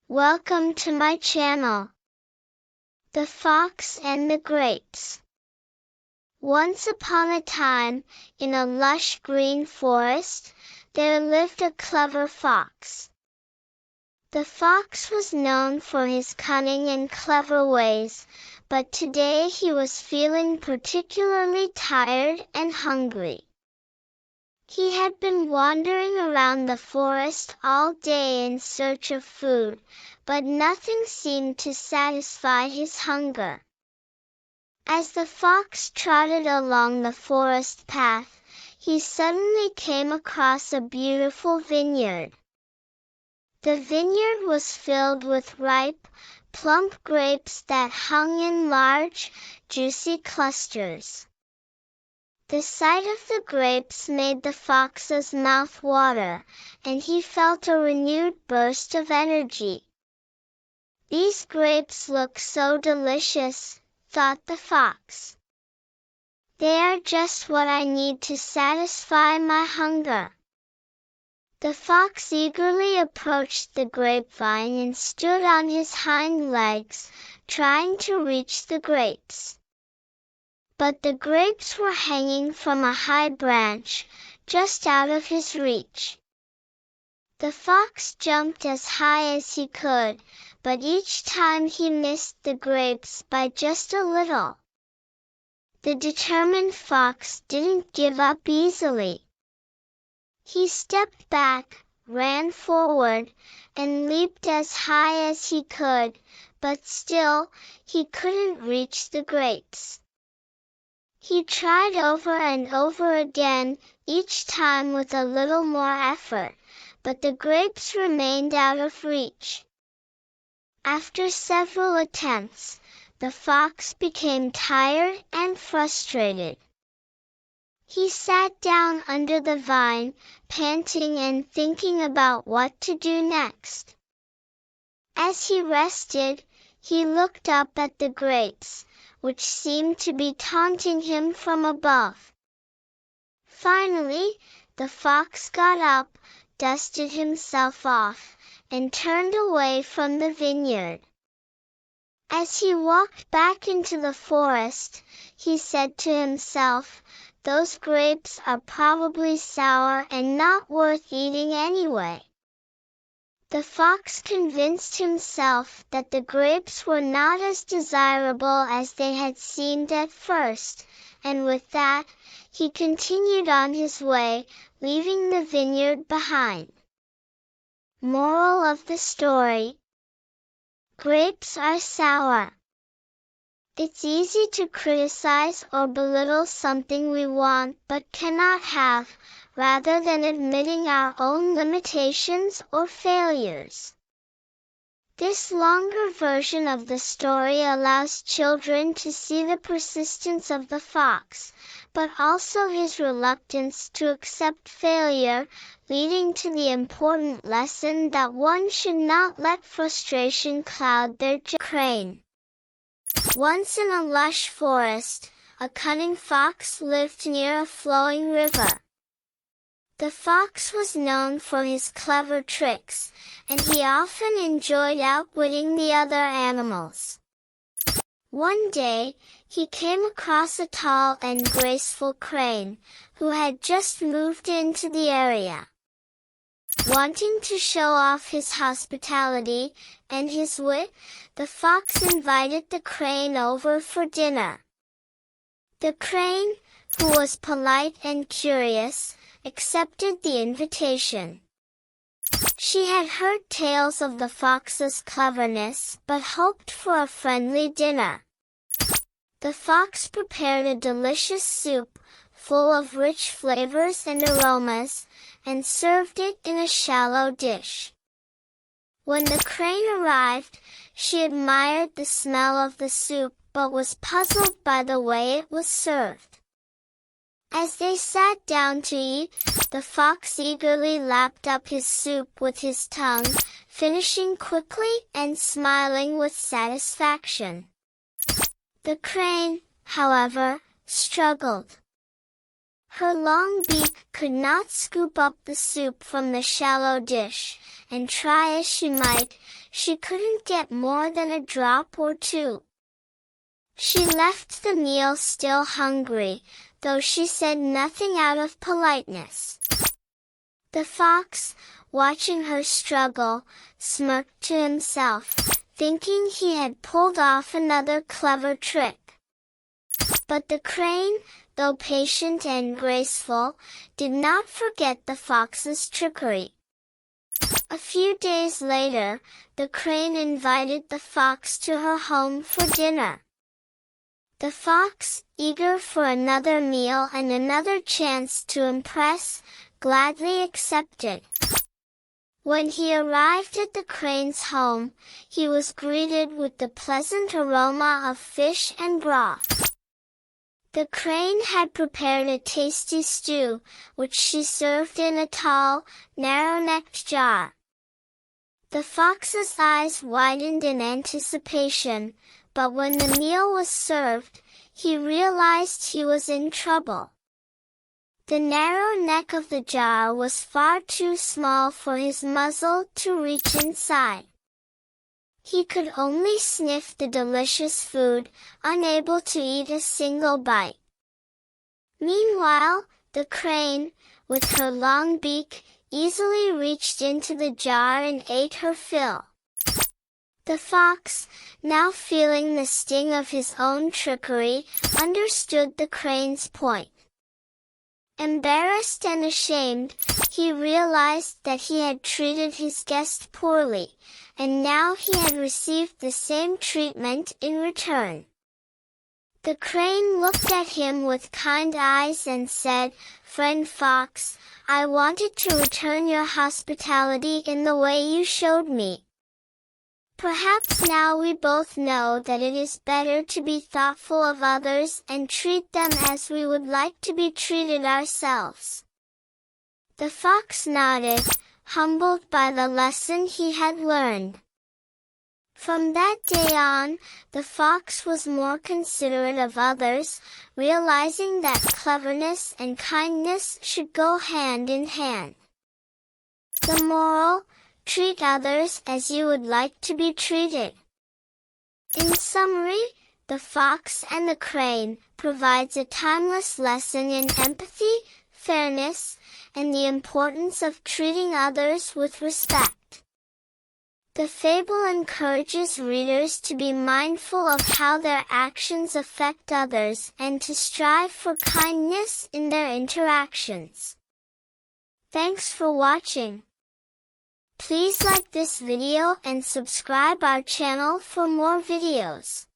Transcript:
Welcome to my channel. The Fox and the Grapes. Once upon a time, in a lush green forest, there lived a clever fox. The fox was known for his cunning and clever ways, but today he was feeling particularly tired and hungry. He had been wandering around the forest all day in search of food, but nothing seemed to satisfy his hunger. As the fox trotted along the forest path, he suddenly came across a beautiful vineyard. The vineyard was filled with ripe, plump grapes that hung in large, juicy clusters. The sight of the grapes made the fox's mouth water, and he felt a renewed burst of energy. "These grapes look so delicious," thought the fox. "They are just what I need to satisfy my hunger." The fox eagerly approached the grapevine and stood on his hind legs, trying to reach the grapes. But the grapes were hanging from a high branch, just out of his reach. The fox jumped as high as he could, but each time he missed the grapes by just a little. The determined fox didn't give up easily. He stepped back, ran forward, and leaped as high as he could, but still, he couldn't reach the grapes. He tried over and over again, each time with a little more effort, but the grapes remained out of reach. After several attempts, the fox became tired and frustrated. He sat down under the vine, panting and thinking about what to do next. As he rested, he looked up at the grapes, which seemed to be taunting him from above. Finally, the fox got up, dusted himself off, and turned away from the vineyard. As he walked back into the forest, he said to himself, "Those grapes are probably sour and not worth eating anyway." The fox convinced himself that the grapes were not as desirable as they had seemed at first, and with that, he continued on his way, leaving the vineyard behind. Moral of the story: grapes are sour. It's easy to criticize or belittle something we want but cannot have, rather than admitting our own limitations or failures. This longer version of the story allows children to see the persistence of the fox, but also his reluctance to accept failure, leading to the important lesson that one should not let frustration cloud their judgment. Once in a lush forest, a cunning fox lived near a flowing river. The fox was known for his clever tricks, and he often enjoyed outwitting the other animals. One day, he came across a tall and graceful crane, who had just moved into the area. Wanting to show off his hospitality and his wit, the fox invited the crane over for dinner. The crane, who was polite and curious, accepted the invitation. She had heard tales of the fox's cleverness, but hoped for a friendly dinner. The fox prepared a delicious soup, full of rich flavors and aromas, and served it in a shallow dish. When the crane arrived, she admired the smell of the soup, but was puzzled by the way it was served. As they sat down to eat, the fox eagerly lapped up his soup with his tongue, finishing quickly and smiling with satisfaction. The crane, however, struggled. Her long beak could not scoop up the soup from the shallow dish, and try as she might, she couldn't get more than a drop or two. She left the meal still hungry, though she said nothing out of politeness. The fox, watching her struggle, smirked to himself, thinking he had pulled off another clever trick. But the crane, though patient and graceful, did not forget the fox's trickery. A few days later, the crane invited the fox to her home for dinner. The fox, eager for another meal and another chance to impress, gladly accepted. When he arrived at the crane's home, he was greeted with the pleasant aroma of fish and broth. The crane had prepared a tasty stew, which she served in a tall, narrow-necked jar. The fox's eyes widened in anticipation, but when the meal was served, he realized he was in trouble. The narrow neck of the jar was far too small for his muzzle to reach inside. He could only sniff the delicious food, unable to eat a single bite. Meanwhile, the crane, with her long beak, easily reached into the jar and ate her fill. The fox, now feeling the sting of his own trickery, understood the crane's point. Embarrassed and ashamed, he realized that he had treated his guest poorly, and now he had received the same treatment in return. The crane looked at him with kind eyes and said, "Friend Fox, I wanted to return your hospitality in the way you showed me. Perhaps now we both know that it is better to be thoughtful of others and treat them as we would like to be treated ourselves." The fox nodded, humbled by the lesson he had learned. From that day on, the fox was more considerate of others, realizing that cleverness and kindness should go hand in hand. The moral: treat others as you would like to be treated. In summary, The Fox and the Crane provides a timeless lesson in empathy, fairness, and the importance of treating others with respect. The fable encourages readers to be mindful of how their actions affect others and to strive for kindness in their interactions. Thanks for watching. Please like this video and subscribe our channel for more videos.